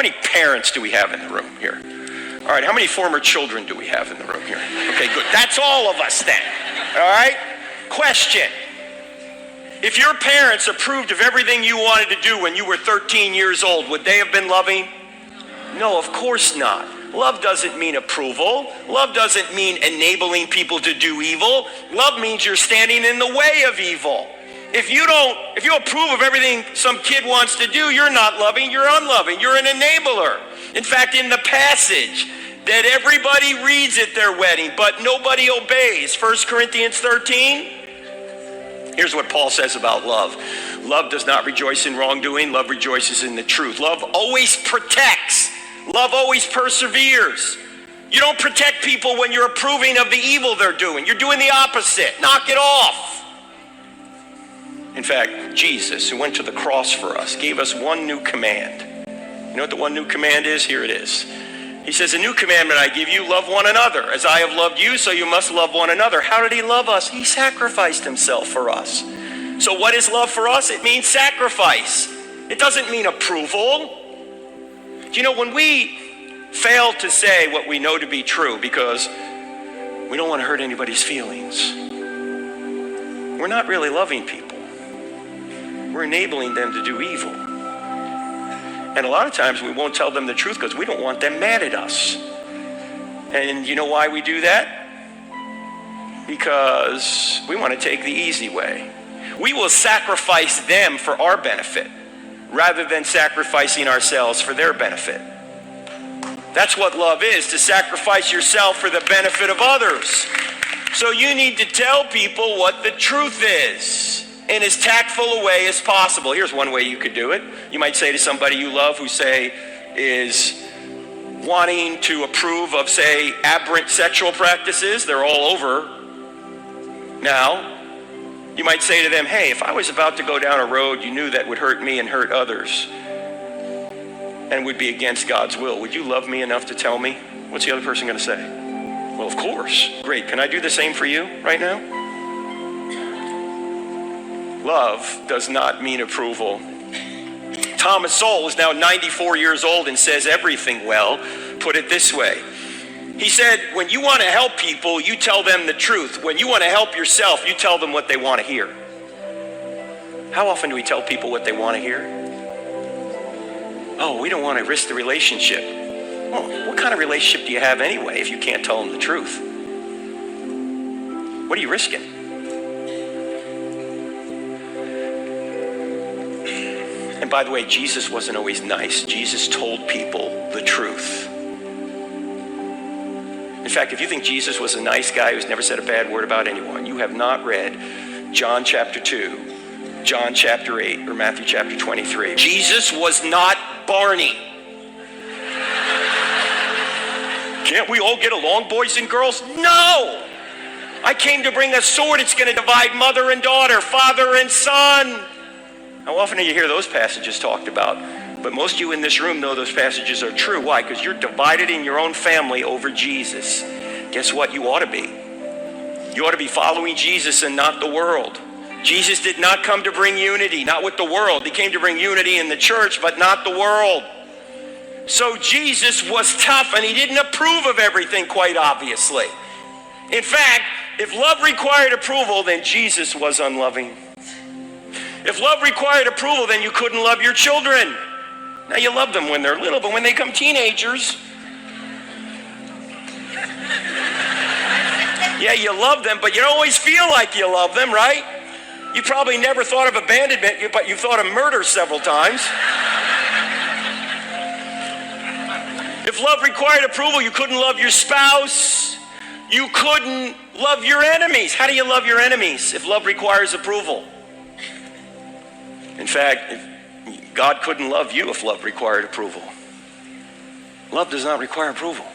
many parents do we have in the room here? All right, how many former children do we have in the room here? Okay, good. That's all of us then. All right? Question. If your parents approved of everything you wanted to do when you were 13 years old, would they have been loving? No, of course not. Love doesn't mean approval. Love doesn't mean enabling people to do evil. Love means you're standing in the way of evil. If you approve of everything some kid wants to do, you're not loving, you're unloving, you're an enabler. In fact, in the passage that everybody reads at their wedding, but nobody obeys, 1 Corinthians 13, here's what Paul says about love. Love does not rejoice in wrongdoing. Love rejoices in the truth. Love always protects. Love always perseveres. You don't protect people when you're approving of the evil they're doing. You're doing the opposite. Knock it off. In fact, Jesus, who went to the cross for us, gave us one new command. You know what the one new command is? Here it is. He says, a new commandment I give you, love one another. As I have loved you, so you must love one another. How did he love us? He sacrificed himself for us. So what is love for us? It means sacrifice. It doesn't mean approval. Do you know, when we fail to say what we know to be true because we don't want to hurt anybody's feelings, we're not really loving people. We're enabling them to do evil. And a lot of times we won't tell them the truth because we don't want them mad at us. And you know why we do that? Because we want to take the easy way. We will sacrifice them for our benefit rather than sacrificing ourselves for their benefit. That's what love is, to sacrifice yourself for the benefit of others. So you need to tell people what the truth is in as tactful a way as possible. Here's one way you could do it. You might say to somebody you love who, say, is wanting to approve of, say, aberrant sexual practices. They're all over now. You might say to them, hey, if I was about to go down a road you knew that would hurt me and hurt others and would be against God's will, would you love me enough to tell me? What's the other person going to say? Well, of course. Great. Can I do the same for you right now? Love does not mean approval. Thomas Sowell is now 94 years old and says everything well. Put it this way. He said, when you want to help people, you tell them the truth. When you want to help yourself, you tell them what they want to hear. How often do we tell people what they want to hear? Oh, we don't want to risk the relationship. Well, what kind of relationship do you have anyway if you can't tell them the truth? What are you risking? And by the way, Jesus wasn't always nice. Jesus told people the truth. In fact, if you think Jesus was a nice guy who's never said a bad word about anyone, you have not read John chapter 2, John chapter 8, or Matthew chapter 23. Jesus was not Barney. Can't we all get along, boys and girls? No! I came to bring a sword. It's going to divide mother and daughter, father and son. How often do you hear those passages talked about? But most of you in this room know those passages are true. Why? Because you're divided in your own family over Jesus. Guess what you ought to be? You ought to be following Jesus and not the world. Jesus did not come to bring unity, not with the world. He came to bring unity in the church, but not the world. So Jesus was tough, and he didn't approve of everything, quite obviously. In fact, if love required approval, then Jesus was unloving. If love required approval, then you couldn't love your children. Now, you love them when they're little, but when they become teenagers, yeah, you love them, but you don't always feel like you love them, right? You probably never thought of abandonment, but you thought of murder several times. If love required approval, you couldn't love your spouse. You couldn't love your enemies. How do you love your enemies if love requires approval? In fact, God couldn't love you if love required approval. Love does not require approval.